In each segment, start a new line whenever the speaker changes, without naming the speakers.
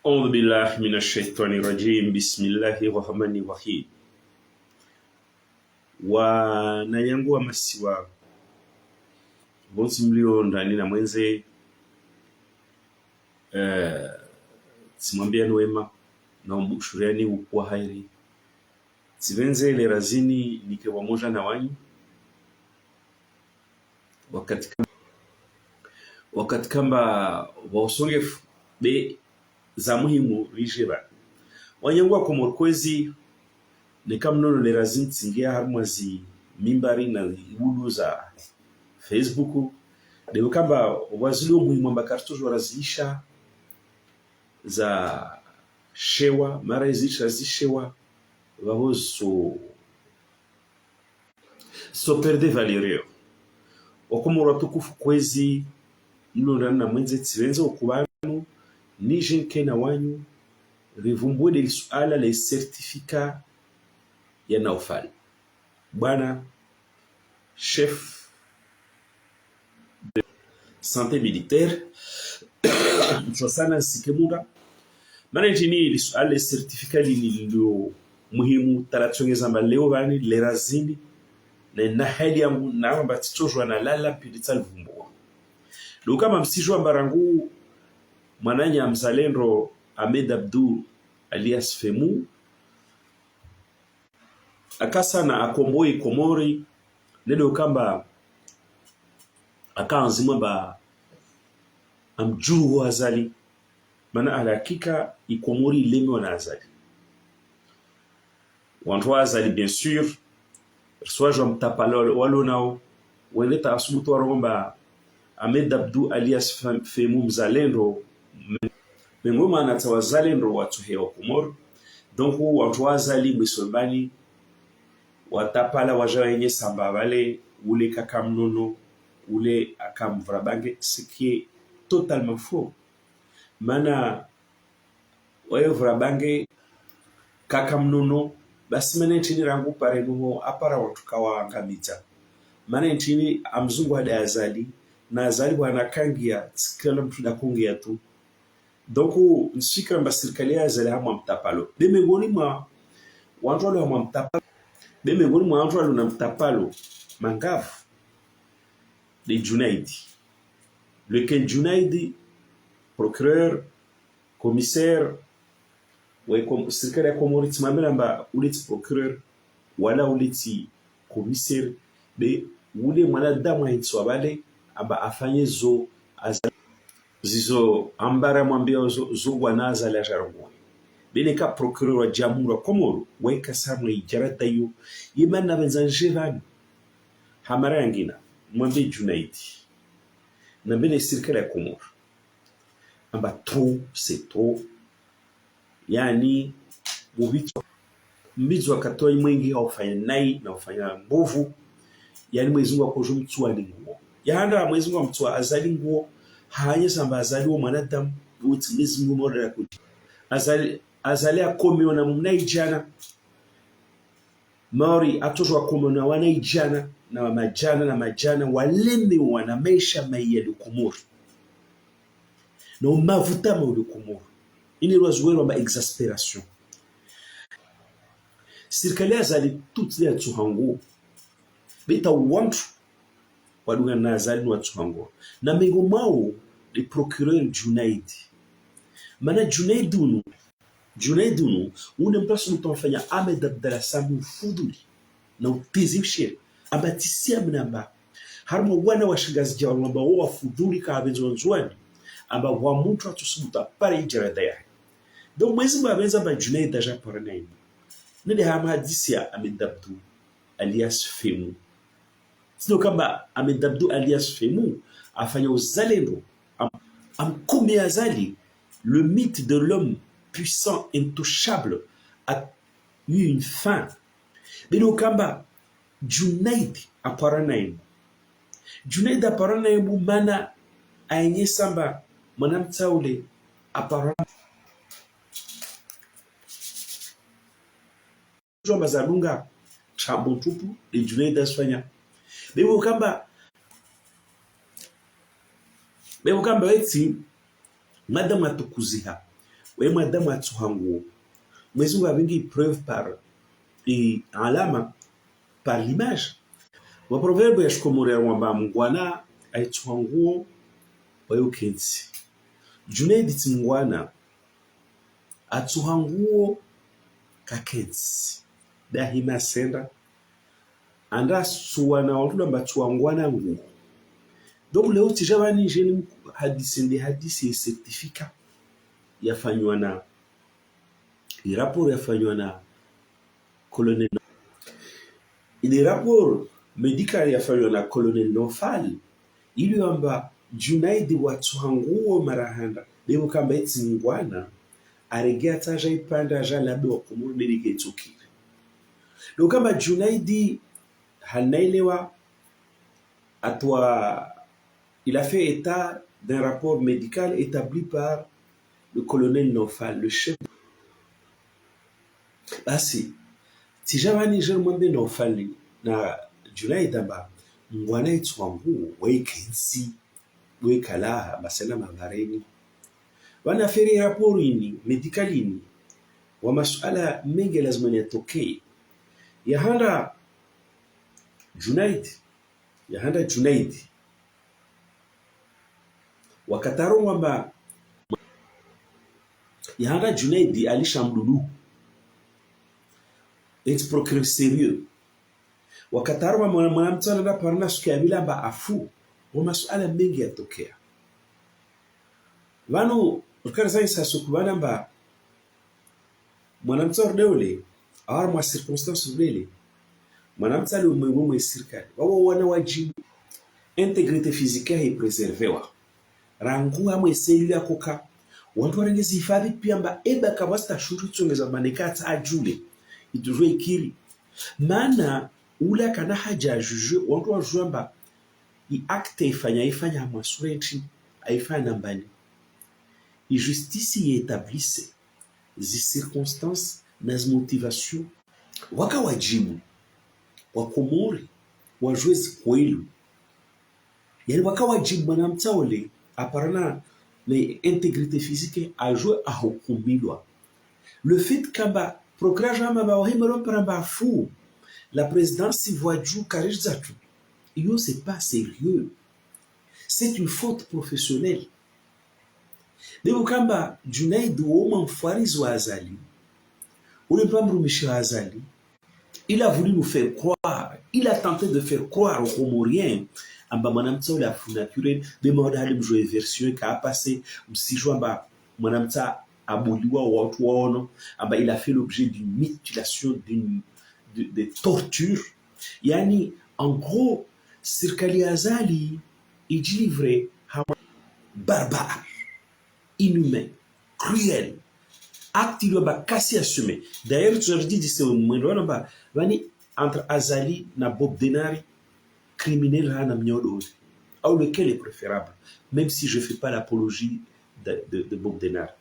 أعوذ بالله من الشيطان الرجيم بسم الله الرحمن الرحيم wananyangua masiwa bonsi mlio ndani na mwenze simwambia wema na umbushuriani ukuwa hairi sivenze le razini nike pamoja na wanyu wakati kamba wausongefu be za muhimu rijeba wanyangua komorkwezi ni kamnono le razini tsingia harumwazi mimbari na ibudu za Facebook de kamba wazili muhimu ambakartuzo raziisha za shewa mara izisha zishewa vahozo so perde valerio okomoro tukufu kwezi mlondana na mwenze tsivenze okubanu nije kena wanyu rivumbwe de suala le certificat ya naufal bwana chef de santé militaire mchosana sikemunda mana njini li suala le certificat lilo muhimu taratsongeza leo bani le razini na hali yangu na amba titoshwa na lala piditsa lvumbo do kama msijwa mbarangu mwananya mzalendo Ahmed Abdou alias Femu akasa na akomboi komori ndio kamba akaanzima ba amjuru azali mana ala hakika ikomori lemi wana azali wantu azali bien sûr soit je mtapalo walo nao weleta asubutu waromba Ahmed Abdou alias Femu mzalendo mengoma na tawazalendo watu hewa komori donc wantu azali mwisobani watapala waja wenye samba vale ule kakamnono ule akamvrabange ce qui est totalement faux mana wae vrabange kakamnono basi mana nchini rangu pare nuho apara watu kawa angamita mana nchini amzungu hada azali na azali wana kangia tsikala mtu da kungia tu donc nshika mba serikali ya azali hama mtapalo bemegoni mwa wantu wale hama mtapalo bemegoni mwa wantu wale na mtapalo mangavu de Junaidi lequel Junaidi procureur commissaire ouais comme serikali ya Komori timamela mba uleti procureur wala uleti commissaire be ule mwanadamu haitwa bale amba afanye zo zizo ambara mwambia zo wanaza la jarongwa bene ka procureur wa jamhuri wa Komoro weka samwe ijarata yo imana benzanjevani hamara yangina mwambie Junaidi na bene serikali ya Komoro amba trop c'est trop yani mbizo akatoa mwingi haufanya nai na ufanya mbovu yani mwezi wa kojo mtua ni nguo yahanda mwezi wa mtua azali nguo hanye samba azali wa mwanadamu utimizi nguo moda ya kuti azali akomiwa na mnaijana Maori atozwa komona wanaijana na majana waleme wana maisha maiya Komoro na umavuta ma Komoro ini rozwero ma exasperation serikali azali tuti ya tsuhango beta wantu wadunga na azali wa tsuhango na mengo mao le procureur Junaidi mana Junaidi une mplasu mtofanya Ahmed Abdallah Samu Fuduli na utizimshe abatisia mnamba harmo wana washangazi jawa ngamba wa Fuduli ka abenzo nzwani amba wa mtu atusubuta pare ijarada yake donc mwezi mwabenza ba Junaidi deja paranaini nende hama hadisia Ahmed Abdou alias Femu sio kama Ahmed Abdou alias Femu afanya uzalendo amkumi azali le mythe de l'homme puissant intouchable a eu une fin bino kamba Junaidi aparanaini mana ayenye samba mwanamtaule aparana jomba zadunga chambo tupu de Junaidi asfanya bebo kamba weti madama tukuziha wewe mwanadamu atuhanguo Mwenyezi Mungu avingi preuve par et alama par l'image. Wa proverbe ya shikomore wamba mngwana aituhanguo wayo kensi Junaidi timngwana atuhanguo kakensi dahima senda anda suwana wantula mbatuangwana nguo. Donc leo tijabani jeni hadisi certificat yafanywa na rapport yafanywa na colonel ile rapport medical yafanywa na colonel Nofal ili kwamba Junaidi watuhanguo marahanda leo kamba eti ngwana aregea taja ipanda ja labo kumuru dedike tukire. Leo kamba Junaidi hanaelewa atwa il a fait état d'un rapport médical établi par le colonel Nofal, le chef. Basi tijabani je mwambe Nofal na Junaidi amba ngwana itwangu wekensi wekala basela mavareni wana feri rapport ini medical ini wa masuala mengi lazima yatokee yahanda Junaidi wakataro kwamba yahanda Junaidi alishamdudu et procureur sérieux wakataro kwamba mwanamtu anaenda parana siku ya bila amba afu wa masuala mengi yatokea vanu ukarza isa sukubana mba mwanamtu ordeole awar mwa circonstance urele mwanamtu ali umwe serikali wao wana wajibu integrite physique ya preservewa rangu amwe selula koka wantu warengezi hifadhi pia mba eba kabasta shuru tsongeza manekata ajule itujwe ikiri maana ula kana haja juju wantu wajua mba i acte ifanya masweti aifanya mbali et justice y établisse les circonstances nas motivations waka wajibu wakomori wajwezi kwelu yani waka wajibu mwanamtaole aparana na intégrité physique ajwe ahukumilwa le fait kamba procureur jama ba wahimero paramba fou la présidence voiju karijatu yo c'est pas sérieux c'est une faute professionnelle. Debo kamba Junaidi woma mfarizi wa Azali ule mpamrumishi wa Azali il a voulu nous faire croire, il a tenté de faire croire aux Comoriens amba mwanamta ule afunakure demanda hali mjoe version ka passé msijwa amba mwanamta abuliwa watu waono amba il a fait l'objet d'une mutilation de torture yani en gros serikali ya Azali ijilivre barbare inhumain, cruel, acte il va casser assumé. D'ailleurs, tu as dit c'est entre Azali na Bob Denari, criminel na mnyodo, ou lequel est préférable, même si je ne fais pas l'apologie de Bob Denari.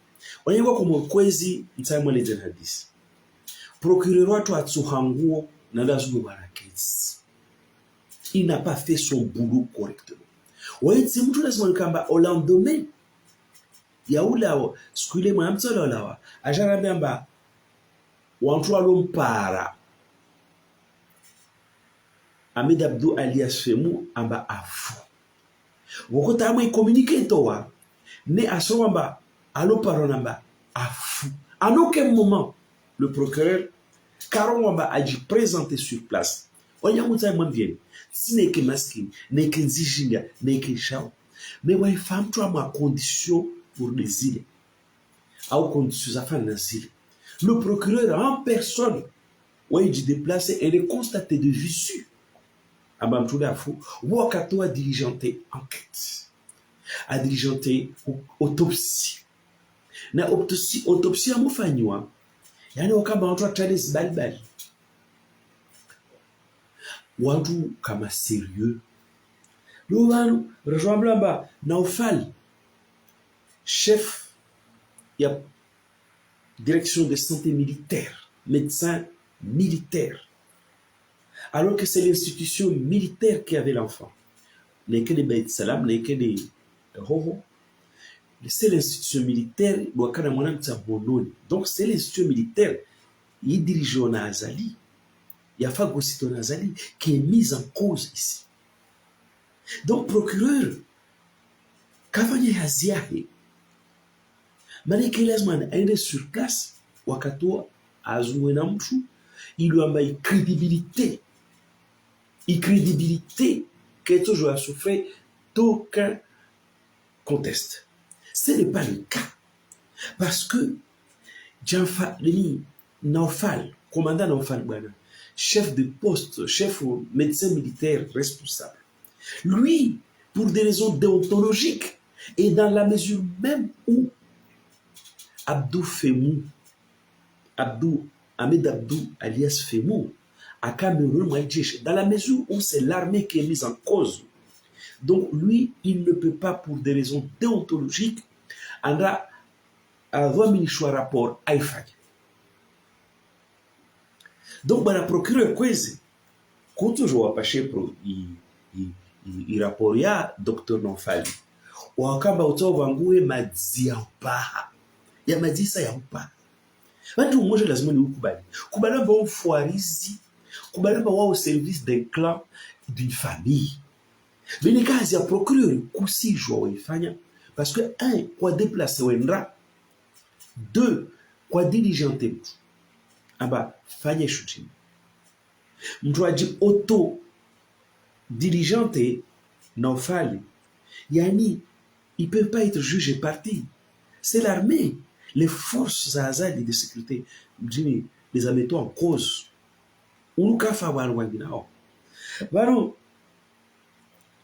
On y voit comme kwezi ntaimwe le hadis. Procureur watu atsuhanguo na lazima barakezi. Il n'a pas fait son boulot correctement. Ouais, c'est mtu lazima kamba au lendemain ya ula skule mwanamtolo lawa ajarambia mba wantu alompara Ahmed Abdou alias Femu amba afu wokota amwe communiquer towa ne aso amba alompara namba afu à aucun moment le procureur Caron amba a dû présenter sur place onyamuta mwamvieni sine ke maskin ne ke nzijinga ne ke chao mais ouais femme tu ma condition pour les îles, à conditions afin d'asile. Le procureur en personne, ouais, il déplace et de constater de visu. À Bamtouda Fou, ou à Kato a diligenté enquête, a diligenté autopsie. Na autopsie à Moufagnoua, yani au Kamba Antoine Charles Balbal. Ouadou Kama sérieux. L'ouvan, rejoint Blamba, Naufal. Chef, il y a direction de santé militaire, médecin militaire. Alors que c'est l'institution militaire qui avait l'enfant. N'est que des bêtes salam, n'est que des hoho. c'est l'institution militaire wakana mwana mtabononi. Donc c'est l'institution militaire qui dirige na azali ya fagosito na azali qui est mise en cause ici. Donc procureur kafanya hazi yake manake lazima aende sur place wakatoa azungwe na mtu ili ambaye crédibilité quelque chose a souffert d'aucun conteste. Ce n'est pas le cas. Parce que Naufal, commandant Naufal Bwana, chef de poste, chef médecin militaire responsable, lui, pour des raisons déontologiques, et dans la mesure même où Ahmed Abdou alias Femou, à Cameroun, dans la mesure où c'est l'armée qui est mise en cause. Donc lui, il ne peut pas, pour des raisons déontologiques, avoir un rapport à IFAG. Donc, le procureur Kwezi, quand je vois passer pour il rapport ya Dr. Nonfali, wakamba utoa wangue madziapa ya madisa ya upa. Watu mmoja lazima ni ukubali. Kubalamba wao fuarizi, kubalamba wao service d'un clan, d'une famille. Vini kazi ya procureur kusijwa waifanya parce que un kwa déplacer wendra, deux kwa diligenter mtu. Aba fanya shooting. Mtu aji auto diligenter Naufali. Yani il peut pas être jugé parti. C'est l'armée, les forces azali de sécurité, les amettons en cause. Unuka fa wanwanginao. Baro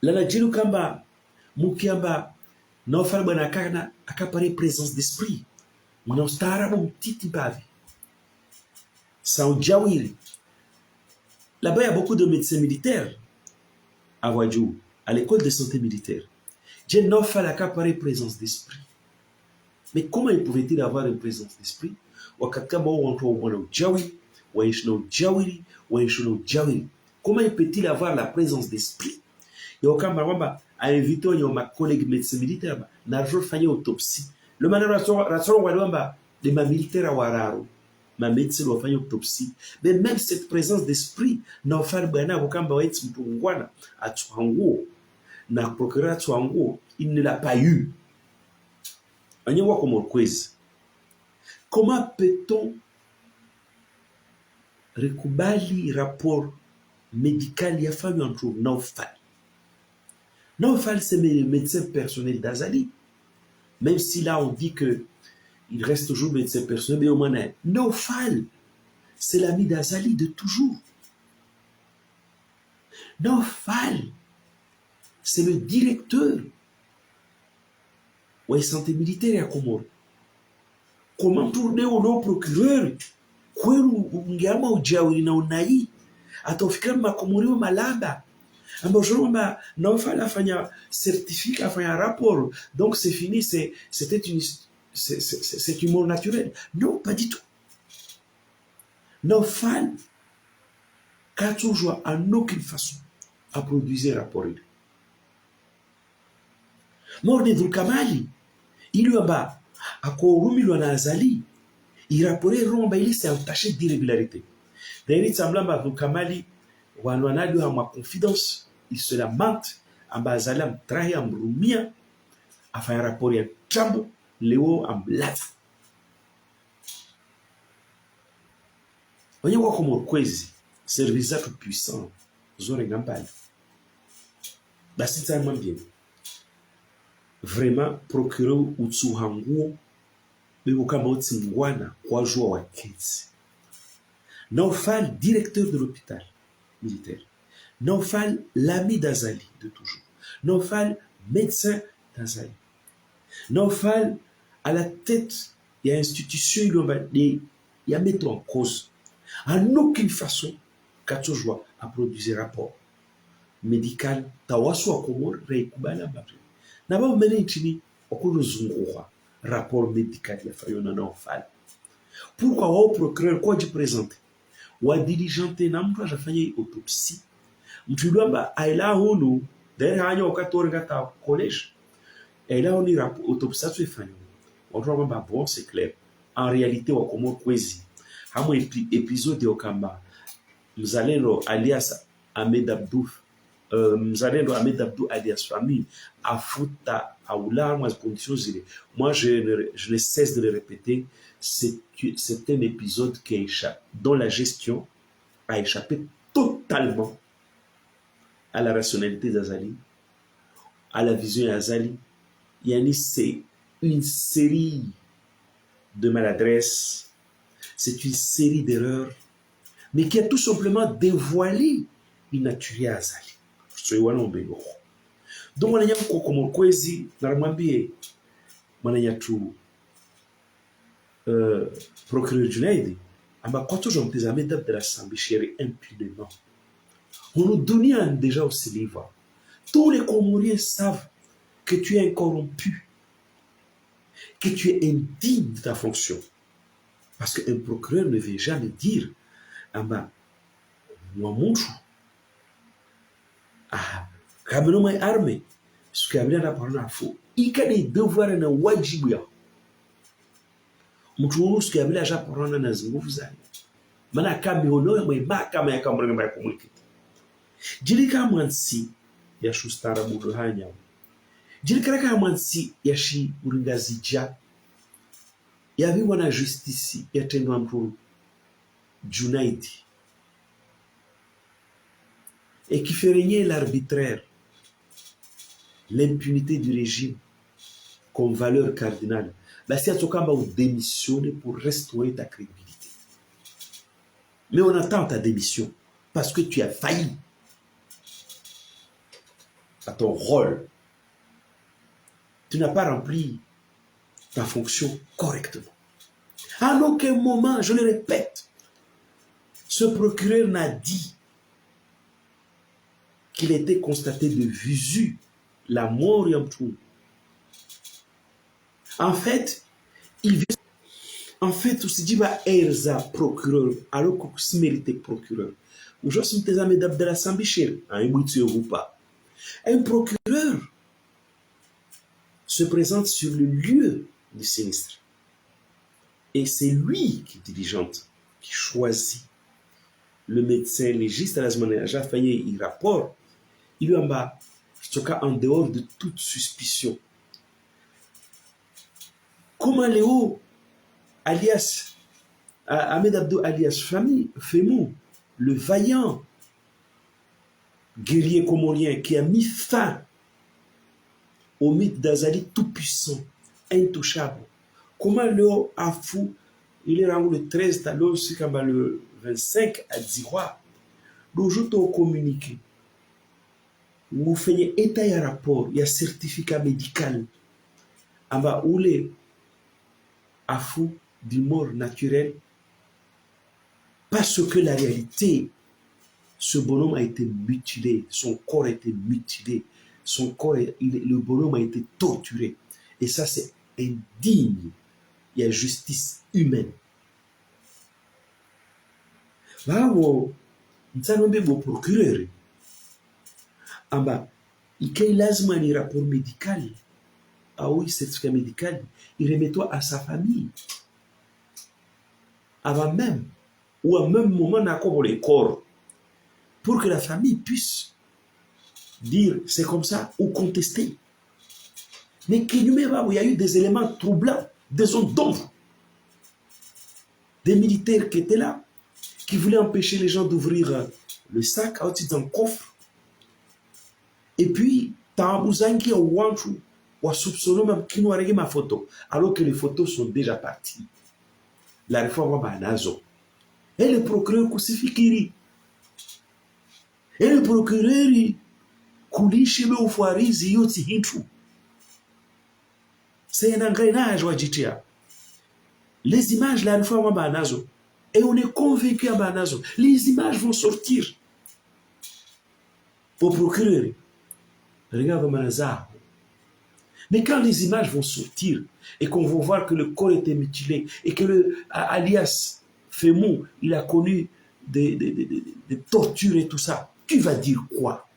la najilu kamba mukiamba Naufali bwana kana akapare présence d'esprit. Mwana starabu mtiti bavi. Sans Djawiri. Là-bas, il y a beaucoup de médecins militaires à Wadjou, à l'école de santé militaire. Dieu n'a pas la capacité présence d'esprit. Mais comment pouvait-il avoir une présence d'esprit? Comment peut-il avoir la présence d'esprit? Il y a invité ma collègue médecin militaire, n'a pas fait autopsie. Le mandat de ma militaire à Wararo. Ma médecine va faire une autopsie. Mais même cette présence d'esprit, n'a pas bwana wakamba waiti mpungwana atuanguo na procureur atuanguo, il ne l'a pas eu. Anyewa comme quiz. Comment peut-on recubali rapport médical ya famille entre Naufal? Naufal c'est le médecin personnel d'Azali. Même si là on dit que il reste toujours médecin personnel, mais au moins, Naufal, c'est l'ami d'Azali de toujours. Naufal, c'est le directeur de la santé militaire à Comore. Comment tourner au nom procureur? Kwelu ungeama ujawiri na unai atofikira makomori wa malaba ambao Naufal afanya certificat, afanya rapport, donc c'est fini, c'était une mort naturelle. Non, pas du tout. Naufal, toujours en aucune façon à produire un rapport. Mort de Dulkamali, il y a bas, à Korumi l'on Azali, il rapportait Romba, il s'est entaché d'irrégularité. D'ailleurs, il semble à Dulkamali, ou à Noanadu à ma confidence, il se lamente, à Bazalam, trahi à Mrumia, à faire un rapport à Chambo, Léo Amblata. Voyez quoi comme Kwezi, service tout puissant, zone Gampal. Bah, c'est tellement bien. Vraiment, procureur Utsuhanguo, mais au Kamauti Mwana, kwa jour wa Kets. Naufal, directeur de l'hôpital militaire. Naufal, l'ami d'Azali de toujours. Naufal, médecin d'Azali. Naufal, à la tête de l'institution, il y a mettre en cause. En aucune façon, Katojoa a produit un rapport médical. Tawasu a Komor, Reikubala Babri. Naba umene nchini, okolo zunguwa, rapport médical ya Fayona Naufal. Pourquoi au procureur, quoi du présenter? Ou à diligenter, n'a pas fait autopsie. Mtulamba, aïla honu, d'ailleurs, il y a un collège. Et là, on ira autopsie sur les on va bon, c'est clair. En réalité, on commence kwezi. Hamo épisode au Kamba. Mzalendo alias Ahmed Abdou. Mzalendo Ahmed Abdou alias famille. Afuta, Aoula, moi, conditions. Moi, je ne cesse de le répéter. C'est un épisode qui échappe, dont la gestion a échappé totalement à la rationalité d'Azali, à la vision d'Azali. Yani, c'est une série de maladresses, c'est une série d'erreurs, mais qui a tout simplement dévoilé l'inaturie à Azali. Donc, on a dit que kwezi naramwambie mwananya tu procureur Junaidi amba kwa toujours mtizame date de la Sambishiri impunément. On nous donne déjà au livre. Tous les Comoriens savent que tu es corrompu, que tu es indigne de ta fonction. Parce qu'un procureur ne veut jamais dire amba moi monchou ah kameno mai arme ce que ablia na parole faux il y a des devoirs na wajibu ya mtu ce que ablia ja parole na nguvu zake maana kambi ono mai kama ya kamrenga mai kumuliki jilika mwansi ya shustara budo hanya jilika kama mwansi ya shi uringazija ya viwa na justice ya tendo mtu Junaidi et qui fait régner l'arbitraire, l'impunité du régime comme valeur cardinale. La Siatokamba a démissionné pour restaurer ta crédibilité. Mais on attend ta démission parce que tu as failli à ton rôle. Tu n'as pas rempli ta fonction correctement. À aucun moment, je le répète, ce procureur n'a dit qu'il était constaté de visu la mort Yamtou. En fait, on se dit bah Erza procureur alors qu'on se méritait procureur. Aujourd'hui, tes amis d'Abdallah Sambichir, un ou pas. Un procureur se présente sur le lieu du sinistre. Et c'est lui qui dirigeante, qui choisit le médecin légiste à la semaine. J'ai failli y rapport. Il lui en bas, en dehors de toute suspicion. Comment Léo, alias Ahmed Abdou, alias Femou, le vaillant guerrier comorien qui a mis fin au mythe d'Azali tout-puissant, intouchable. Comment Léo Afou, il est rendu le 13 talon, le 25 à Dziroua, d'aujourd'hui au communiqué. Vous faites état et rapport, il y a certificat médical. Amba oule afou du mort naturel parce que la réalité, ce bonhomme a été mutilé, son corps a été mutilé, le bonhomme a été torturé. Et ça, c'est indigne. Il y a justice humaine. Là où nous avons un procureur, amba il lazima un rapport médical, ah oui, certificat médical, il remet-toi à sa famille avant même ou à même moment d'accord les corps pour que la famille puisse dire c'est comme ça ou contester. Mais qu'il y a eu des éléments troublants, des zones d'ombre, des militaires qui étaient là, qui voulaient empêcher les gens d'ouvrir le sac à dans le coffre. Et puis, Tambouzangi a ouanchu ou a soupçonné même qui nous a ma photo, alors que les photos sont déjà parties. La réforme va nazo. Et le procureur Kousifikiri. Et le procureur Koulishi me ufuarizi yoti hitu. C'est un engrenage wajitia. Les images, la réforme va nazo. Et on est convaincu à Banazo. Les images vont sortir. Au procureur. Regarde Manazar. Mais quand les images vont sortir et qu'on va voir que le corps était mutilé et que alias Femou, il a connu des tortures et tout ça, tu vas dire quoi?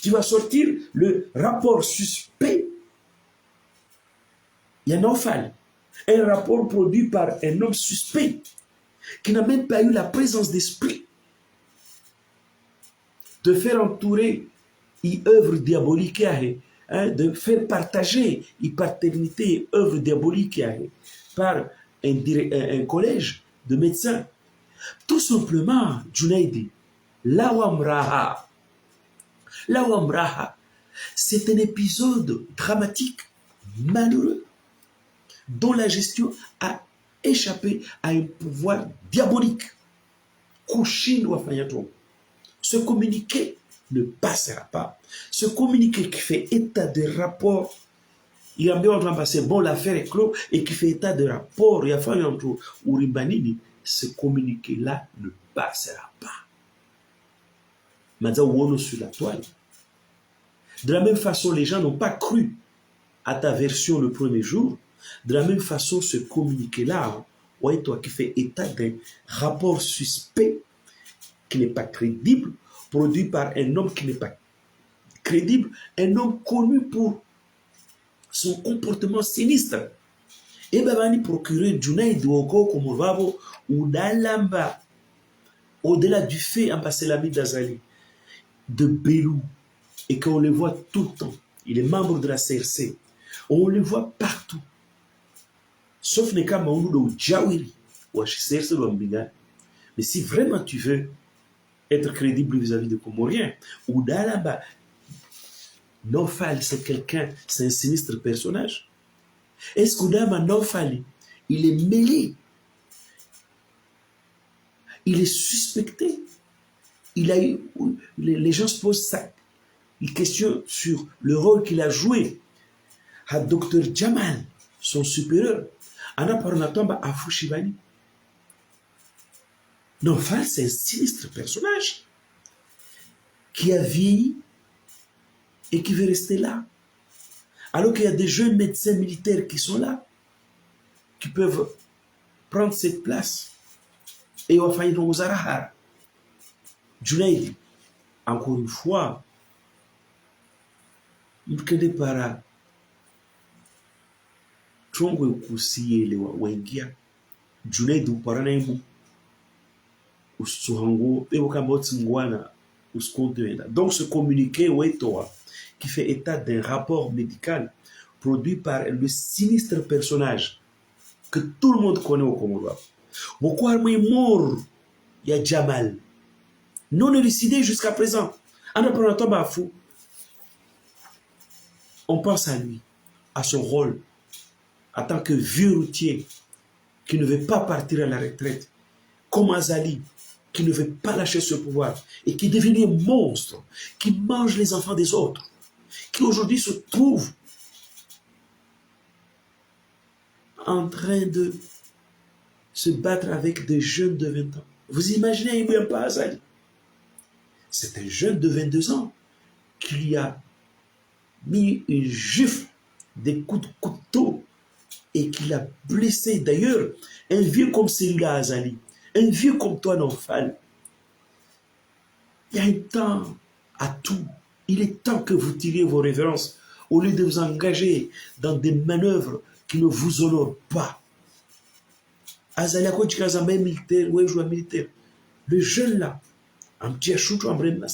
Tu vas sortir le rapport suspect. Il y a Naufal. Un rapport produit par un homme suspect qui n'a même pas eu la présence d'esprit de faire entourer une œuvre diabolique, de faire partager une paternité, œuvre diabolique par un collège de médecins. Tout simplement, Junaidi, Lawamraha, c'est un épisode dramatique, malheureux, dont la gestion a échappé à un pouvoir diabolique. Kushin wafanyato. Ce communiqué ne passera pas. Ce communiqué qui fait état de rapport, il y a bien passer bon, l'affaire est clos, et qui fait état de rapport, il y a fallu entre Uribanini, ce communiqué-là ne passera pas. Madza Wono sur la toile. De la même façon, les gens n'ont pas cru à ta version le premier jour. De la même façon, ce communiqué-là, ouais, toi, qui fait état d'un rapport suspect qui n'est pas crédible, produit par un homme qui n'est pas crédible, un homme connu pour son comportement sinistre. Et bien, il procurer Junaid Woko Komurvavo ou Dalamba, au-delà du fait, Ambasselami d'Azali, de Belou, et qu'on le voit tout le temps. Il est membre de la CRC. On le voit partout. Sauf les cas Maounou de Djawiri, ou CRC de Mbinga. Mais si vraiment tu veux être crédible vis-à-vis de Comoriens, ou Dalamba, Naufal, c'est quelqu'un, c'est un sinistre personnage. Est-ce qu'Oudama Naufali, il est mêlé, il est suspecté, il a eu, les gens se posent ça, une question sur le rôle qu'il a joué à Dr Jamal, son supérieur, Anna Parnatomba à Fushibani. Naufal, c'est un sinistre personnage qui a vieilli et qui veut rester là. Alors qu'il y a des jeunes médecins militaires qui sont là, qui peuvent prendre cette place. Et on va faire une Zarahar. Junaid, encore une fois, mkende para trongo kusiye le wengia. Junaid uparana imu usuhango ebo kamboti ngwana uskonte. Donc ce communiqué Weitoa qui fait état d'un rapport médical produit par le sinistre personnage que tout le monde connaît au Comoro. Pourquoi est mort? Il y a Jamal, non élucidé jusqu'à présent. On pense à lui, à son rôle, en tant que vieux routier qui ne veut pas partir à la retraite, comme Azali, qui ne veut pas lâcher ce pouvoir et qui est devenu un monstre, qui mange les enfants des autres, qui aujourd'hui se trouve en train de se battre avec des jeunes de 20 ans. Vous imaginez un peu Azali? C'est un jeune de 22 ans qui lui a mis une gifle, des coups de couteau et qui l'a blessé. D'ailleurs, un vieux comme celui-là, Azali, un vieux comme toi, Naufal, il y a un temps à tout. Il est temps que vous tiriez vos révérences au lieu de vous engager dans des manœuvres qui ne vous honorent pas. Azali a quoi militaire, ouais, joueur militaire. Le jeune là, un petit chouchou en brenne,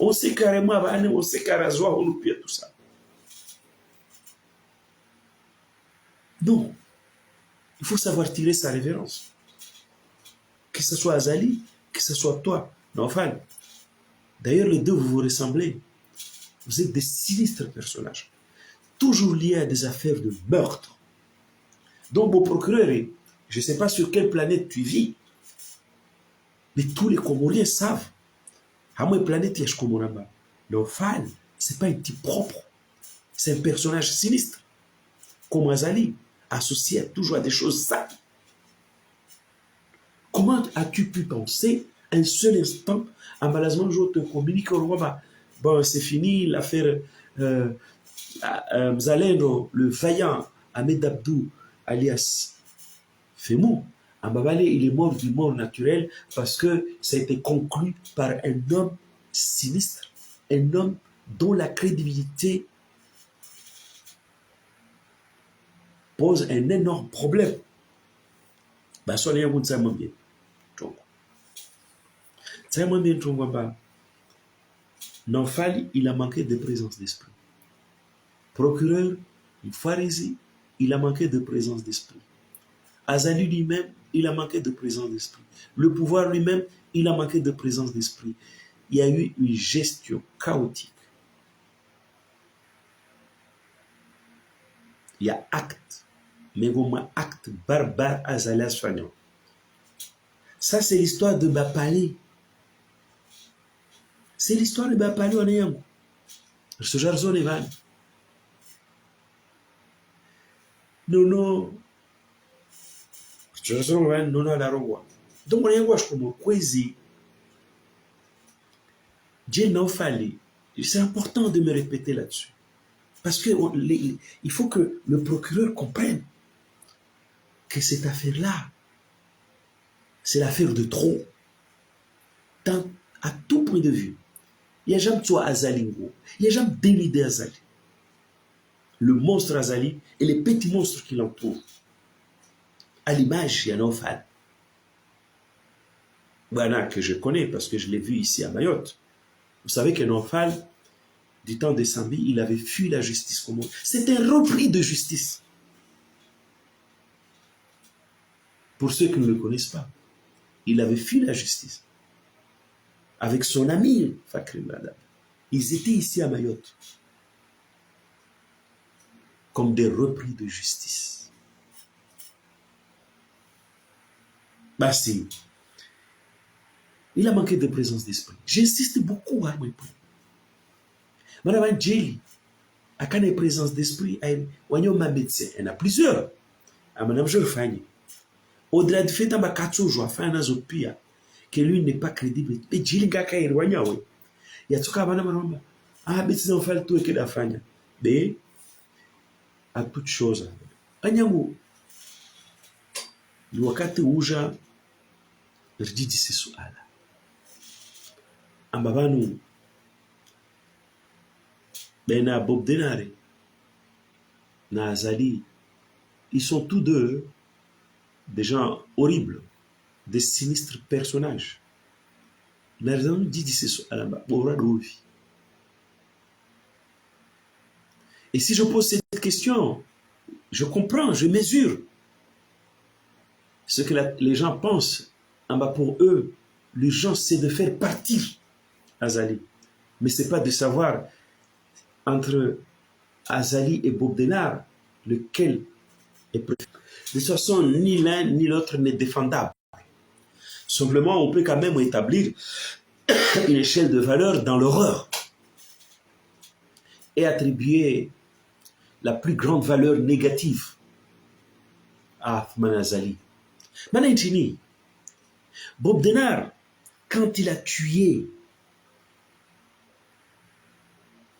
on sait carrément, on sait carrément, on nous pire tout ça. Non, il faut savoir tirer sa révérence. Que ce soit Azali, que ce soit toi, Naufal. D'ailleurs, les deux, vous vous ressemblez. Vous êtes des sinistres personnages, toujours liés à des affaires de meurtre. Donc, mon procureur, je ne sais pas sur quelle planète tu vis, mais tous les Comoriens savent. À moi, planète, il y a Comoramba. Naufal, ce n'est pas un type propre. C'est un personnage sinistre. Comme Azali, associé toujours à des choses sales. Comment as-tu pu penser un seul instant, en malheureusement, je te communique au roi, bon, c'est fini, l'affaire Mzalendo, le vaillant Ahmed Abdou, alias Femou, Ambabale, il est mort d'une mort naturelle parce que ça a été conclu par un homme sinistre, un homme dont la crédibilité pose un énorme problème. Bah, soyez un bon bien. Donc, ça m'a bien trouvé. Naufal, il a manqué de présence d'esprit. Procureur, Pharisi, il a manqué de présence d'esprit. Azali lui-même, il a manqué de présence d'esprit. Le pouvoir lui-même, il a manqué de présence d'esprit. Il y a eu une gestion chaotique. Il y a acte, mais vraiment acte barbare Azali Asfagnan. Ça, c'est l'histoire de Bapali. C'est l'histoire de Bapali en ayant. Ce jargon est van. Non, ce jargon est van, non, la roi. Donc, on y a comme Kwezi. Dieu n'en fallait. C'est important de me répéter là-dessus. Parce que il faut que le procureur comprenne que cette affaire-là, c'est l'affaire de trop. À tout point de vue. Il n'y a jamais toi Azalingo. Il n'y a jamais dénudé Azali. Le monstre Azali et les petits monstres qui l'entourent. À l'image, il y a un enfant. Voilà, que je connais parce que je l'ai vu ici à Mayotte. Vous savez qu'un enfant, du temps de Sambi, il avait fui la justice commune. C'est un repris de justice. Pour ceux qui ne le connaissent pas, il avait fui la justice. Avec son ami Fakri Madame. Ils étaient ici à Mayotte. Comme des repris de justice. Basti. Il a manqué de présence d'esprit. J'insiste beaucoup à mon point. Madame Djeli, à quand une présence d'esprit, il y en a plusieurs. À Madame Jolfani. Au-delà du fait que lui n'est pas crédible. Mais Djeli Gaka est loin. Il y a tout cas, Madame ah, mais c'est un fait tout que d'affaire. Mais, à toute chose. Anyango, le wakati uja, rjidi se suala. Ambavanu, Bena Bob Denare, na Azali, ils sont tous deux des gens horribles, des sinistres personnages. Et si je pose cette question, je comprends, je mesure ce que les gens pensent. Pour eux, l'urgence, c'est de faire partir Azali. Mais ce n'est pas de savoir entre Azali et Bob Denard, lequel est préféré. De toute façon, ni l'un ni l'autre n'est défendable. Simplement, on peut quand même établir une échelle de valeur dans l'horreur et attribuer la plus grande valeur négative à Ahmed Azali. Manintini, Bob Denard, quand il a tué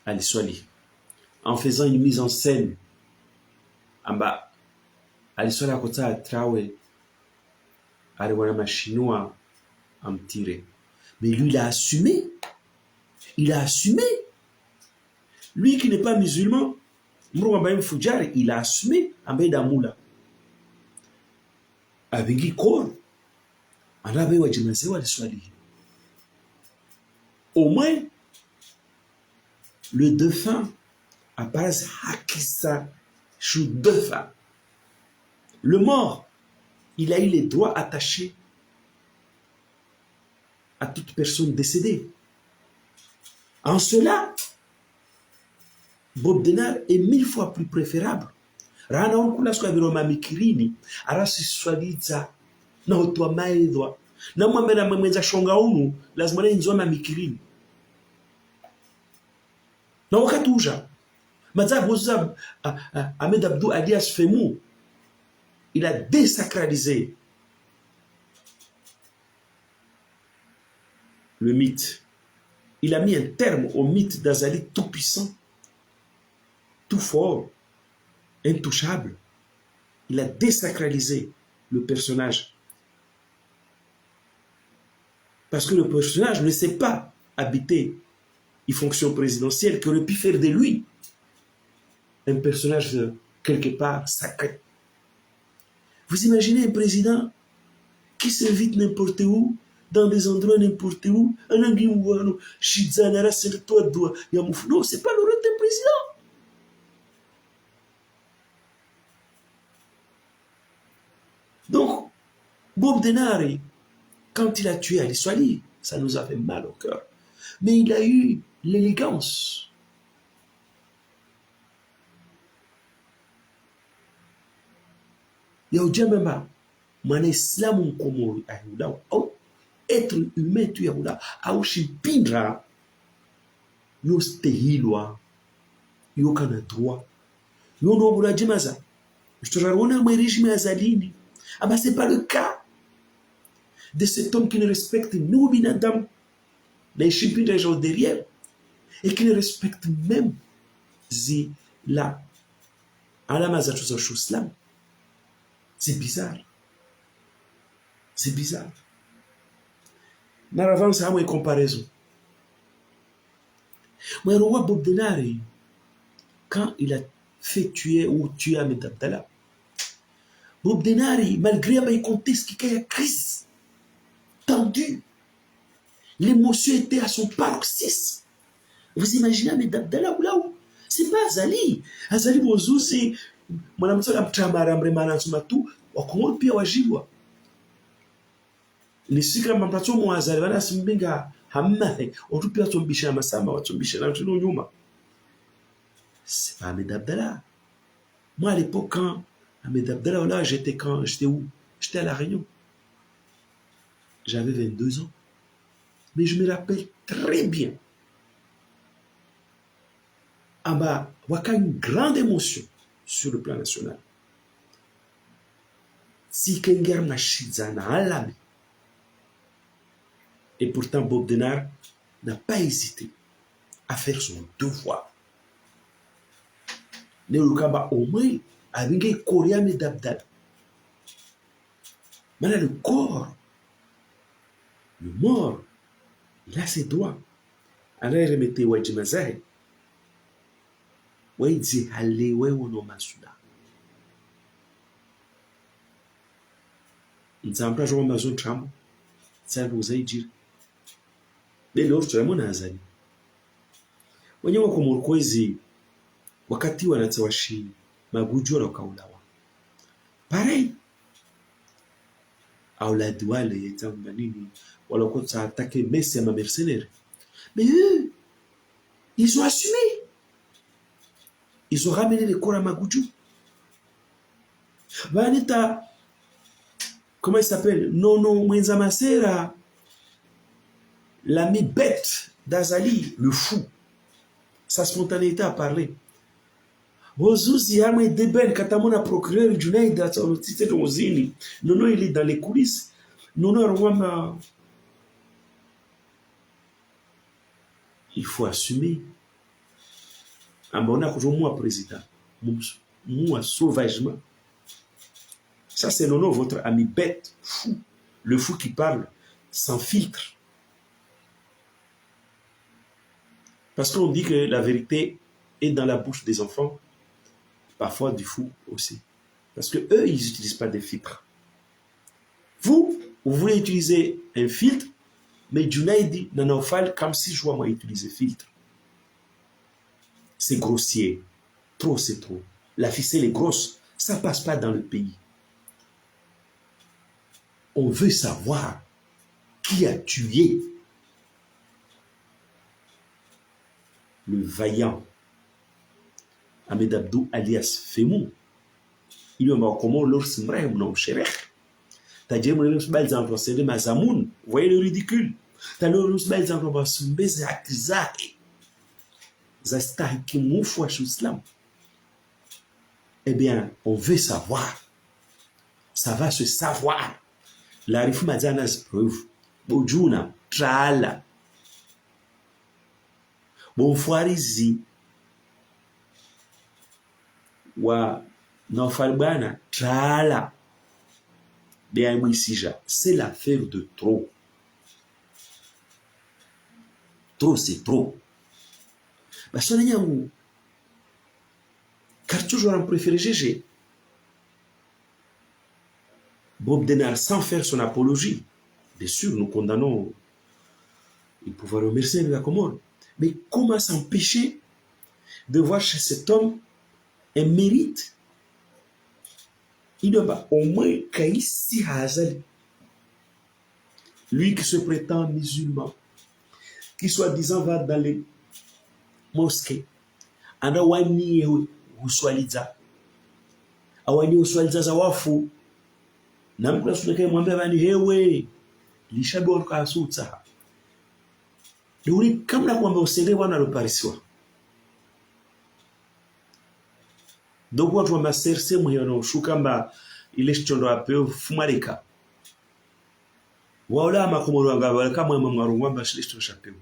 Ali Swali, en faisant une mise en scène, en bas, Ali Swali a côté à Traoré, Ariwana chinois en tiré. Mais lui, il a assumé. Il a assumé. Lui qui n'est pas musulman, il a assumé Ambe Damoula. Avec Kor, au moins, le défunt apparaît Hakissa Choudefa. Le mort, il a eu les droits attachés à toute personne décédée. En cela, Bob Denard est 1000 fois plus préférable. Rana unkula swa viroma mikirini, arasi swaliza na hotua maedwa. Na mwambe na mwenza shonga unu, lazima na inzoma mikirini. Na wakati uja, Mazabu Zab Ahmed Abdou alias Femou, il a désacralisé le mythe. Il a mis un terme au mythe d'Azali tout puissant, tout fort, intouchable. Il a désacralisé le personnage. Parce que le personnage ne sait pas habiter une fonction présidentielle qui aurait pu faire de lui un personnage de, quelque part sacré. Vous imaginez un président qui s'invite n'importe où, dans des endroits n'importe où, non, c'est pas le rôle d'un président. Donc, Bob Denari, quand il a tué Ali Swali, ça nous a fait mal au cœur. Mais il a eu l'élégance. Il y a déjà même un islam comme être humain tu yahuda au shipindra yo stehilwa yo kana droit yo no bula jimaza je te raconte mon régime azalini ah bah c'est pas le cas de cet homme qui ne respecte nous binadam les shipindra gens derrière et qui ne respecte même la alama za islam. C'est bizarre. C'est bizarre. N'avons ça une comparaison. Mais le roi Bob Denari, quand il a fait tuer ou tuer Ahmed Abdallah, Bob Denari, malgré un contexte qui a crise, tendu, l'émotion était à son paroxysme. Vous imaginez Ahmed Abdallah ou là où c'est pas Azali. Azali Bozo, c'est Madame Sola Tramara Mremana Sumatu, au Congo Pia Wajibwa. Les secrets m'emplacent mon Azali, voilà, c'est Mbenga, Hamay, on tout peut tomber Masama, on tombe chez l'Antono. C'est pas Ahmed Abdallah. Moi, à l'époque, quand Ahmed Abdallah, là, j'étais où? J'étais à La Réunion. J'avais 22 ans. Mais je me rappelle très bien. Ah bah, il y a une grande émotion sur le plan national. Si Kenger Machizana Alami. Et pourtant, Bob Denard n'a pas hésité à faire son devoir. Ne Lukamba au moins, avec un Korea Medabdal. Maintenant, le corps, le mort, il a ses droits. Alors, il remettait Wajimazai. Waidzi halewe wono masuda. Nzamba jwa mazo trambo. Tsabu zaijira. Leo tutamona Azali. Wenye wako murkwezi wakati wanatsawashi magujwa na kaulawa. Pareil. Auladi wale yetamba nini walikuwa attaquer Messi à mercenaires. Mais eux, ils ont assumé. Ils ont ramené les corps à Magouju. Vanita, comment il s'appelle? Nono Mwenzamasera, l'ami bête d'Azali, le fou. Sa spontanéité a parlé. Ozuzi Amé Deben, Katamona procureur Junaïd, Nono, il est dans les coulisses. Nono Rwama. Il faut assumer. Ambona moi président. Moi sauvagement. Ça c'est Nono, votre ami bête, fou. Le fou qui parle sans filtre. Parce qu'on dit que la vérité est dans la bouche des enfants, parfois du fou aussi. Parce que eux, ils n'utilisent pas des filtres. Vous voulez utiliser un filtre, mais Junaidi nanofal comme si je vois moi utiliser filtre. C'est grossier. Trop, c'est trop. La ficelle est grosse. Ça ne passe pas dans le pays. On veut savoir qui a tué le vaillant Ahmed Abdou alias Femou. Il m'a comment l'ours mrem non cherech. T'as dit mon belles enfants c'est de Mazamoun. Vous voyez le ridicule. T'as l'ours belles enfants va se baiser à Kizak. Zasta qui moufwa l'islam. Eh bien, on veut savoir. Ça va se savoir. La réforme a dit preuve. Bojuna, trala. Bonfoirizi. Wa Nofalbana, trala. C'est l'affaire de trop. Trop, c'est trop. Basona nyangu. Car toujours on préféré GG. Bob Denard, sans faire son apologie, bien sûr, nous condamnons le pouvoir remercier de la Comore. Mais comment s'empêcher de voir chez cet homme un mérite? Il doit pas au moins Kaïsi Hazali. Lui qui se prétend musulman, qui soi-disant va dans les mosquées, anawani uswaliza, awani uswaliza za wafu, na mkula sunake mwambia bani hewe, lishadwa kwa asutsa. Deuri kamna kwamba usende wana loparisiwa. Donc watu wa maserse mwenye shukamba ile chichondo apeo fumarika. Waola makomoro ngaba kama mwarungwamba shilisto chapeo.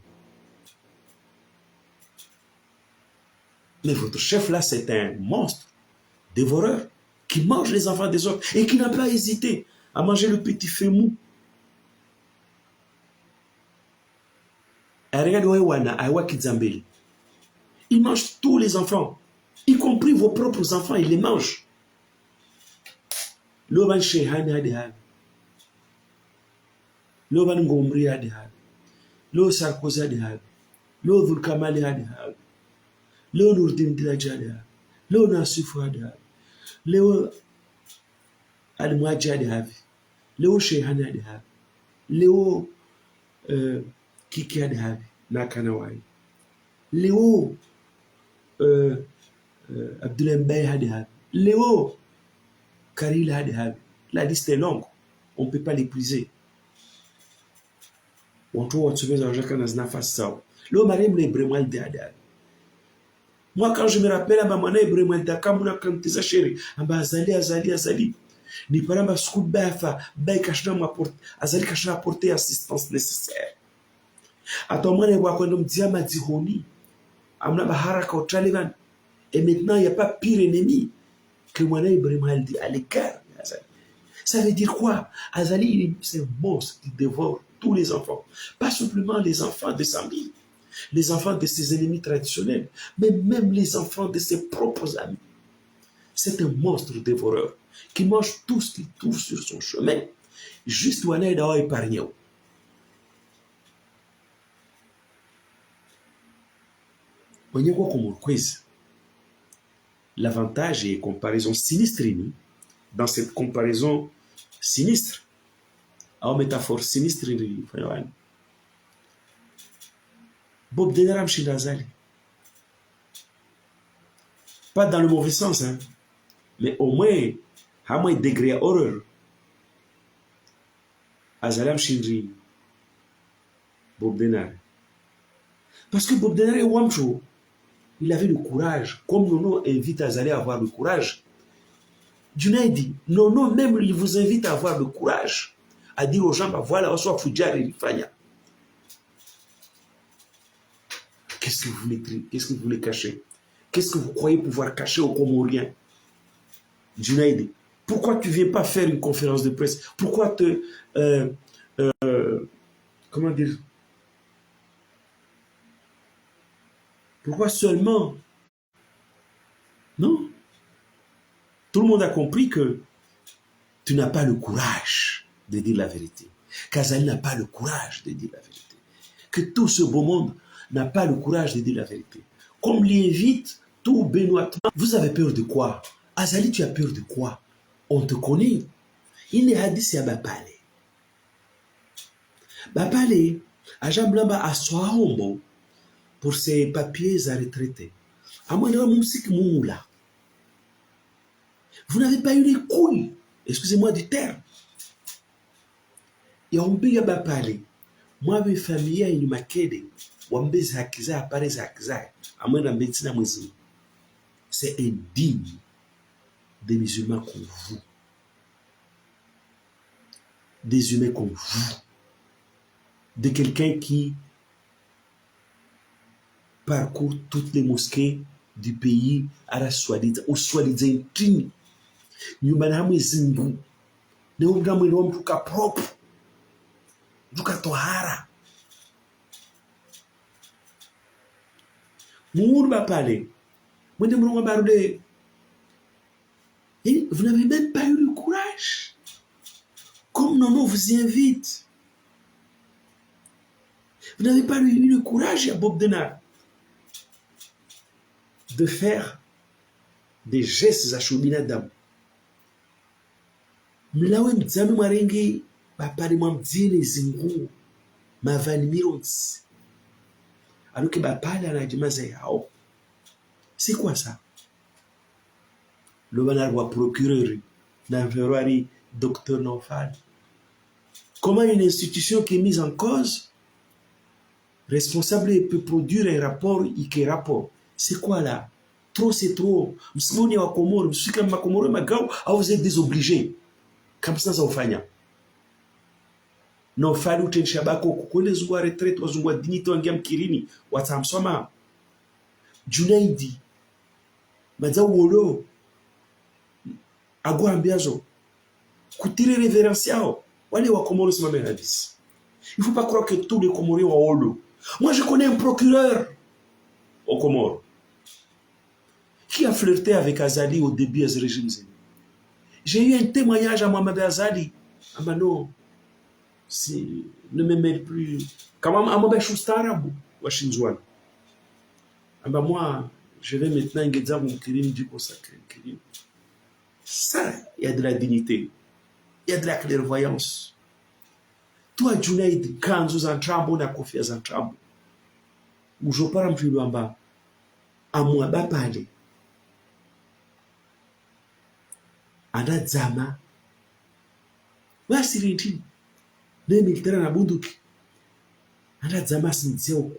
Mais votre chef là c'est un monstre dévoreur qui mange les enfants des autres et qui n'a pas hésité à manger le petit feu mou. Il mange tous les enfants, y compris vos propres enfants, il les mange. L'oban Shehani Adihal, l'oban Gomri Adihal, l'o Sarkozy Adihal, l'o Vulkamali Adihal, l'o Nourdin Dilaji Adihal, l'o Nassifou Adihal, l'o Al-Mouadji Adihal, l'o Shehani Adihal, l'o Kiki Adihal, Nakanawai, l'o Abdoulaye Mbaye Adihal, l'o Karil Adihal. La liste est longue, on ne peut pas l'épuiser. On trouve ce le mari me bremal de Adihal. Moi, quand je me rappelle, à ma bremal de Kamuna Kantisa chérie, Azali. Ni paramba scout bafa, bay kashna m'apporte, Azali kashna apporter assistance nécessaire. Atomane wakwendo mdiama dihoni, amna baharaka au Taliban. Et maintenant, il n'y a pas pire ennemi que Mwana Ibrahim Haldi à l'écart d'Azali. Ça veut dire quoi? Azali, c'est un monstre qui dévore tous les enfants. Pas simplement les enfants de sa vie, les enfants de ses ennemis traditionnels, mais même les enfants de ses propres amis. C'est un monstre dévoreur qui mange tout ce qu'il trouve sur son chemin. Juste où on est d'avoir épargné. On y a quoi comme quiz? L'avantage et comparaison sinistre dans cette comparaison sinistre, en métaphore sinistre, Bob Denaram chez Azali. Pas dans le mauvais sens, hein, mais au moins, à moins degré horreur. Azalam Shindri, Bob Denar. Parce que Bob Denar est Wamcho. Il avait le courage, comme Nono invite Azali à avoir le courage. Junaid dit, Nono même il vous invite à avoir le courage, à dire aux gens, bah voilà, on soit Fudjar et Rifanya. Qu'est-ce que vous voulez cacher? Qu'est-ce que vous croyez pouvoir cacher aux Comoriens? Junaid, pourquoi tu ne viens pas faire une conférence de presse? Pourquoi comment dire? Pourquoi seulement? Non. Tout le monde a compris que tu n'as pas le courage de dire la vérité. Qu'Azali n'a pas le courage de dire la vérité. Que tout ce beau monde n'a pas le courage de dire la vérité. Comme l'invite tout benoîtement. Vous avez peur de quoi? Azali, tu as peur de quoi? On te connaît. Il n'est pas dit c'est à Bapale. Bapale, à Jamblamba, à Soahombo, pour ses papiers à retraiter. À moi, vous n'avez pas eu les couilles, excusez-moi du terme. Et on peut y parler. Moi, mes familles, ils m'ont aidé. C'est indigne des musulmans comme vous. Des humains comme vous. De quelqu'un qui parcourt toutes les mosquées du pays à la soi-disant intrigue. Nous avons zingu. Nous avons propre. Mour va parler. Moi, vous n'avez même pas eu le courage. Comme Nono vous invite. Vous n'avez pas eu le courage, à Bob Denard, de faire des gestes à Choubinadam. Mlawe mzami marengi bapari mwamdzini zingu mavani mirons. Alors que bapali anajimaza yao. C'est quoi ça? Le banarwa procureur d'enverroirie docteur Nofal. Comment une institution qui est mise en cause, responsable peut produire un rapport, quel rapport? C'est quoi là? Trop c'est trop. Msimoni wa Komoro, msika makomoro magao, vous êtes désobligés. Comme ça, ça vous fait. Non, fallu ten shabako, kukule zungwa retraite, wazungwa dignité, wangiam kirini, watamsoma. Junaidi, madza wolo, agwa ambiazo, kutire révérentiao, wale wa Komoro c'est ma mère hadis. Il ne faut pas croire que tous les Comoriens ont holo. Moi, je connais un procureur au Comores qui a flirté avec Azali au début de ce régime. J'ai eu un témoignage à Mohamed Azali. Ah ben non, ne me mêle plus. Comment Amobe Choustarabu, Washinzouan. Ah ben moi, je vais maintenant Ngedza mon crime du consacré. Ça, il y a de la dignité. Il y a de la clairvoyance. Toi, Junaid, quand vous en trambo, na kofi en trambo. Ou je parle plus loin bas. À moi, bas parler. Ana zama. Wa sirinti. Ne militara na bunduki. Ana zama sinzeo.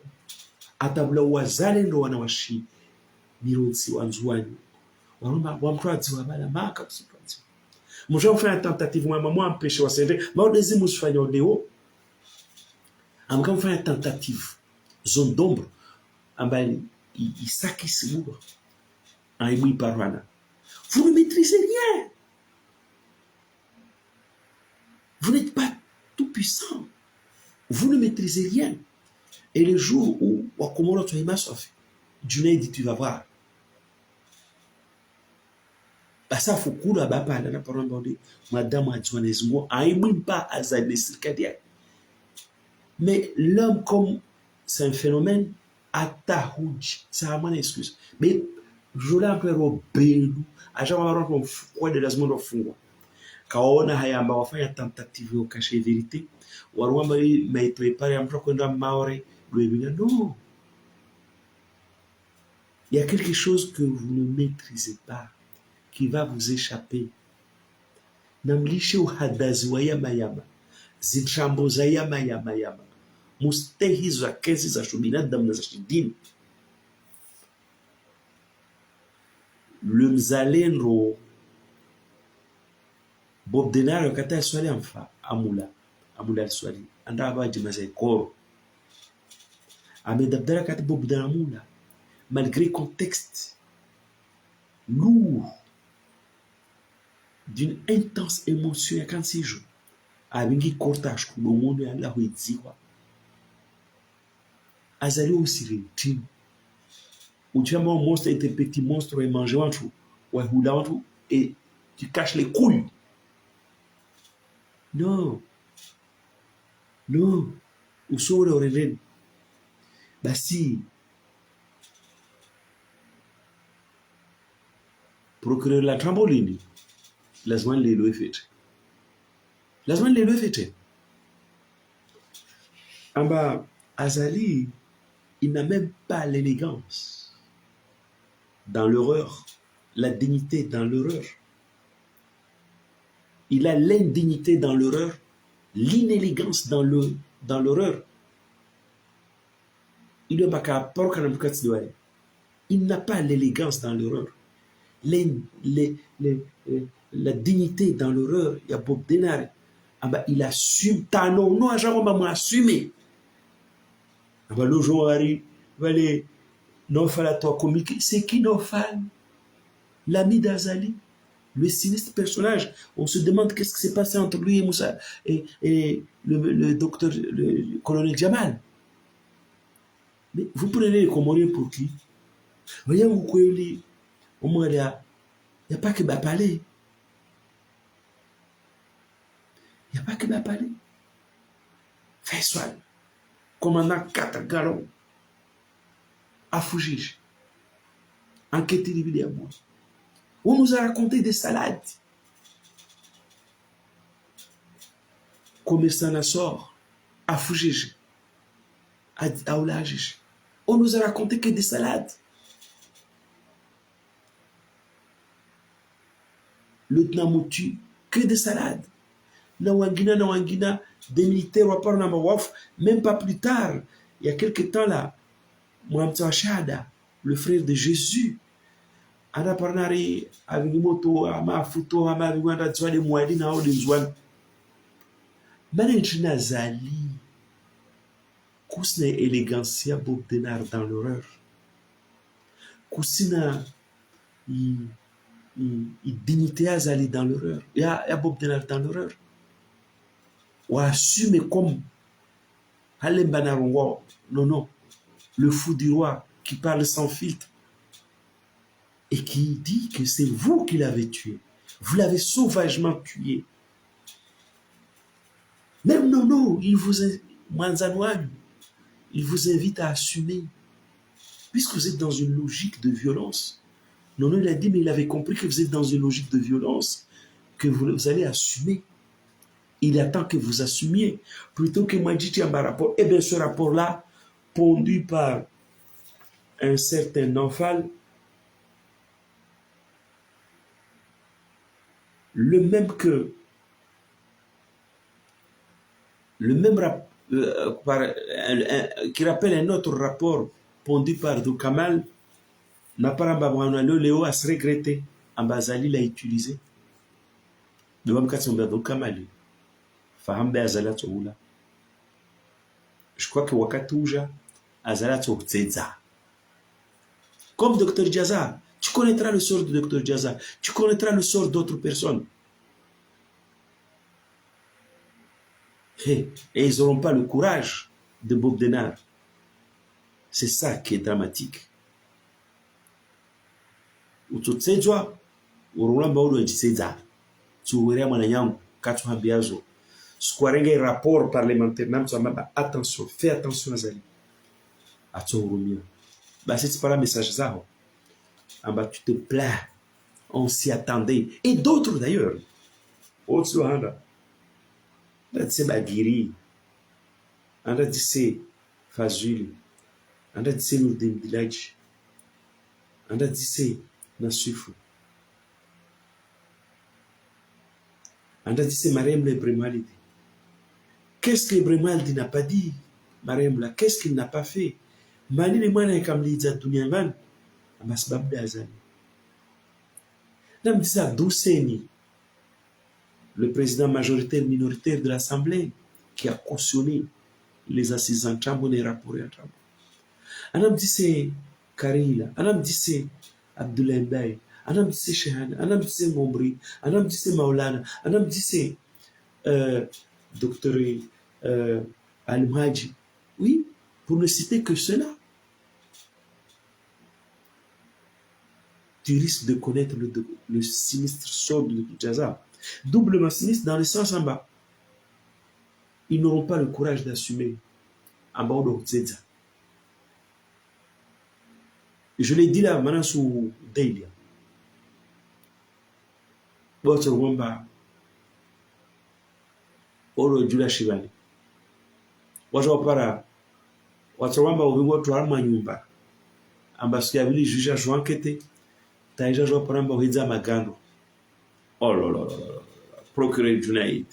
Atabula wazalendo wanawashi. Mironsi wanzuani. Warumba wamtwazi wabala maka kusipanzi. Mwisho mfanya tentative mwa mpeshe wa sende. Maudezi musifanya odeo. Amka mfanya tentative. Zone d'ombre. Ambali isaki sibuwa. Aibui parwana. Vous ne maîtrisez rien. Vous n'êtes pas tout puissant. Vous ne maîtrisez rien. Et le jour où Wakomoro Toima Sofi, Junaid dit tu vas voir. Bah ça faut couler à bapa dans la parole de Madame Adjouanezmo, aïbim pas Azad Circadia. Mais l'homme comme c'est un phénomène atahouj, ça a mon excuse. Mais je l'ai un peu robé, à jamais avoir un froid de la semaine au fond. Kaona haya ambao wafanya tentative ukashe vérité warua maitwepare amtwa kwenda maore lwebina non. Il y a quelque chose que vous ne maîtrisez pas qui va vous échapper. Namlishe uhadazi wa yama zinchambo za yama mustehi za kesi za shubinadamu na za shidini. Le mzalendo Bob Denard kata swali amfa amula swali anda abaji mazai koro amedabdara kata Bob Denard amula malgré contexte lourd d'une intense émotion quand c'est jour abingi cortage ku monde ya la huiziwa azali aussi retime où tu as mon monstre et tes petits monstres et manger en tout ou hula en tout et tu caches les couilles. Non. Usoro orelen. Basi. Procureur la tramboline. Lazman les lois faites. Amba Azali, il n'a même pas l'élégance dans l'horreur, la dignité dans l'horreur. Il a l'indignité dans l'horreur, l'inélégance dans l'horreur. Il n'a pas l'élégance dans l'horreur. La dignité dans l'horreur. Il y a Bob Denard. Il assume. Non, il assume. Le jour arrive, Nofal à toi comique. C'est qui Nofal? L'ami d'Azali. Le sinistre personnage. On se demande qu'est-ce qui s'est passé entre lui et Moussa et le docteur, le colonel Jamal. Mais vous prenez les Comoriens pour qui? Voyez, vous voyez, au moins, il n'y a pas que parler. Il n'y a pas que parler. Fais soin. Commandant 4 galons. À fugir. Enquêter les vidéos. On nous a raconté des salades. Commerçant à sort. À fugir. À Oulagir. On nous a raconté que des salades. Lieutenant Moutu, que des salades. Nawangina, des militaires, même pas plus tard, il y a quelques temps là, Mohamed Wachada, le frère de Jésus, ana parnari avec moto, ama photo, ama wanda tswale mwadi na o lenzwan. Manenchina zali, kusne élégancia Bob Denard dans l'horreur. Kusina dignité azali dans l'horreur. Il y a Bob Denard dans l'horreur. Ou assume comme non, le fou du roi qui parle sans filtre et qui dit que c'est vous qui l'avez tué. Vous l'avez sauvagement tué. Même non, il vous invite à assumer. Puisque vous êtes dans une logique de violence. Non, il a dit, mais il avait compris que vous êtes dans une logique de violence, que vous allez assumer. Il attend que vous assumiez. Plutôt que moi, dit un rapport. Et bien, ce rapport-là, pondu par un certain Nanfal, qui rappelle un autre rapport pondu par Doukamal, n'a pas le Léo à se regretter. Ambazali l'a utilisé. De même qu'à son Doukamal. Fahambe Azala Tsoula. Je crois que Wakatouja Azala Tsotsedza. Comme Dr Diaza, tu connaîtras le sort de Dr Diaza, tu connaîtras le sort d'autres personnes. Et ils n'auront pas le courage de Bob Denard. C'est ça qui est dramatique. Utotsedzwa, urulamba ulo ejiseza. Tsuwerea mwananyangu, katu hambiazo. Squarenga rapport parlementaire, même attention, fais attention à Zali. À Tsourumia. Bah, c'est pas la message ça. En bas, tu te plains. On s'y attendait. Et d'autres d'ailleurs. Autres, on a dit c'est Bagiri. On a dit c'est Fazul. On a dit c'est Nourdin Village. On a dit c'est Nassifou. On a dit c'est Mariam Lebremalidi. Qu'est-ce que Lebremalidi n'a pas dit? Mariam là, qu'est-ce qu'il n'a pas fait? Mani le mwana yakamliza duniani amasbabu d'Azali. Nam dit ça Douceni, le président majoritaire minoritaire de l'Assemblée, qui a cautionné les assises en Trambo, les rapports en Trambo. Anam dit c'est Karila, Anam dit c'est Abdoulaye Mbaye, Anam dit c'est Chehan, Anam dit c'est Mombri, Anam dit c'est Maulana, Anam dit c'est Dr Al-Mhaji. Oui, pour ne citer que cela. Tu risques de connaître le sinistre sort de Jaza. Doublement sinistre dans le sens en bas. Ils n'auront pas le courage d'assumer en bas de Tzedza. Je l'ai dit là, maintenant sous Dailia. Votre Wamba, Oro Jula Shivani. Wajawapara, Votre Wamba, Ovigo Arma Nyumba. Ambassadeur juge à Joanquete. Taïja joa paramba Hidza Magando. Oh là là là là. Procureur Junaid.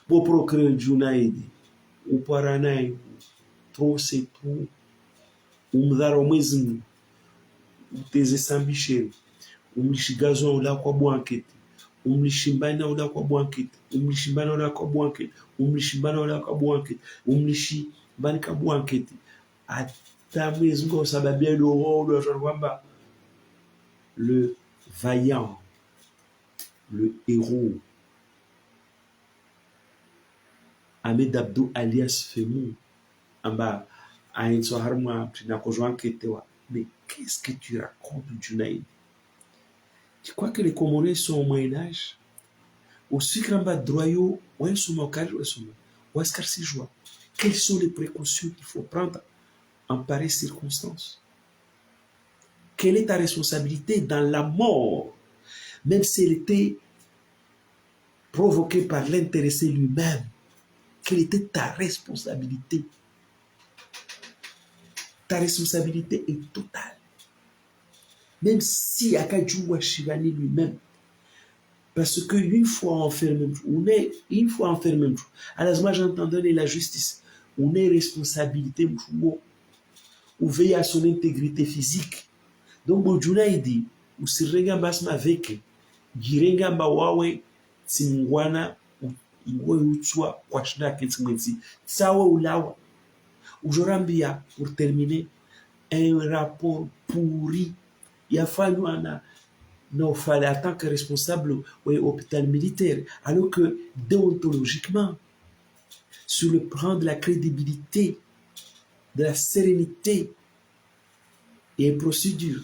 Bon procureur Junaid. O Paranai. Trouxe tu. Mdhara mwezi. Uteze Sambichel. Umlishigazwa ula kwa bwanketi. Umlishimbana ula kwa bwanketi. Umlishibana ula kwa bwanketi. Umlishibana ula kwa bwanketi. Umlishibana kwa bwanketi. Ata mwezi ngo sababia l'horreur de Rwanda. Le vaillant, le héros, Ahmed Abdou alias Femou, amba aitso harma na kojoan ketewa Mais qu'est-ce que tu racontes, Junaïd? Tu crois que les Comoriens sont au Moyen-Âge? Au sucre en bas de droyau, ou un souma, ou est-ce qu'elle s'y joue? Quelles sont les précautions qu'il faut prendre en pareille circonstance? Quelle est ta responsabilité dans la mort, même si elle était provoquée par l'intéressé lui-même? Quelle était ta responsabilité? Ta responsabilité est totale. Même si Akadjouwa Shivani lui-même, parce qu'une fois enfermé, une fois enfermé, à la j'entends donner la justice, on est responsabilité, ou veille à son intégrité physique. Donc, Bojuna dit, ou si regamba sma veke, girenga wawe, timwana, ou utswa, kwachna ketsimwensi, tsawa ulawa. Ujorambia, pour terminer, un rapport pourri. Il a fallu non, fallait en tant que responsable au hôpital militaire, alors que déontologiquement, sur le plan de la crédibilité, de la sérénité et procédure,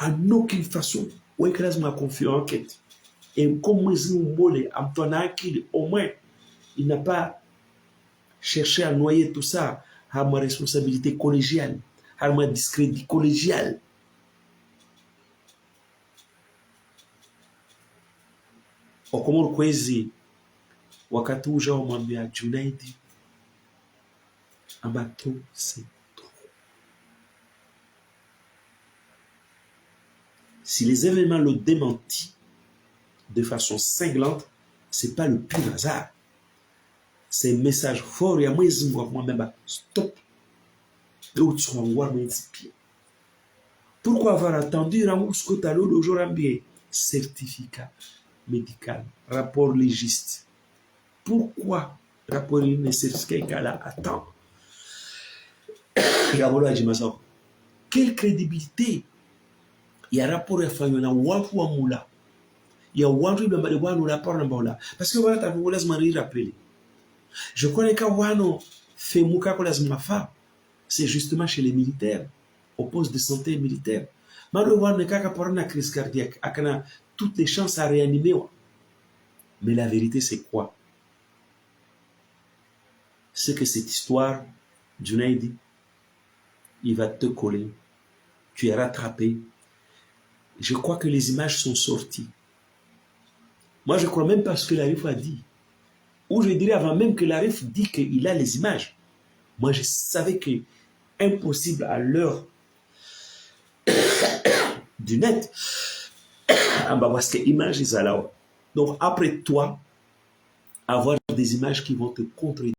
en aucune façon, où est-ce m'a confié en enquête. Et comme moi, au moins, il n'a pas cherché à noyer tout ça à ma responsabilité collégiale, à ma discrédit collégial. Okomoro kwezi wakati ujao wamwambia Junaidi Amato c'est trop. Si les événements le démentit de façon cinglante, c'est pas le pur hasard. C'est un message fort et à moi-même stop. Pourquoi avoir attendu aujourd'hui certificat médical, rapport légiste? Pourquoi rapport certificat là? Attends. Quelle crédibilité? Il y a rapport à faire une wafu wa mula. Il y a watu bambale wano la parole mbola. Parce que voilà, t'as lazima rappeler. Je connais qu'à wano fait muka ko lazima fa. C'est justement chez les militaires, au poste de santé militaire. Malo wano kaka pour une crise cardiaque, akana toutes les chances à réanimer. Mais la vérité c'est quoi? C'est que cette histoire, Junaidi, il va te coller. Tu es rattrapé. Je crois que les images sont sorties. Moi, je crois même pas ce que l'Arif a dit. Ou je dirais avant même que l'Arif dit qu'il a les images. Moi, je savais que impossible à l'heure du net. Parce que images, ils là. Donc, après toi, avoir des images qui vont te contredire.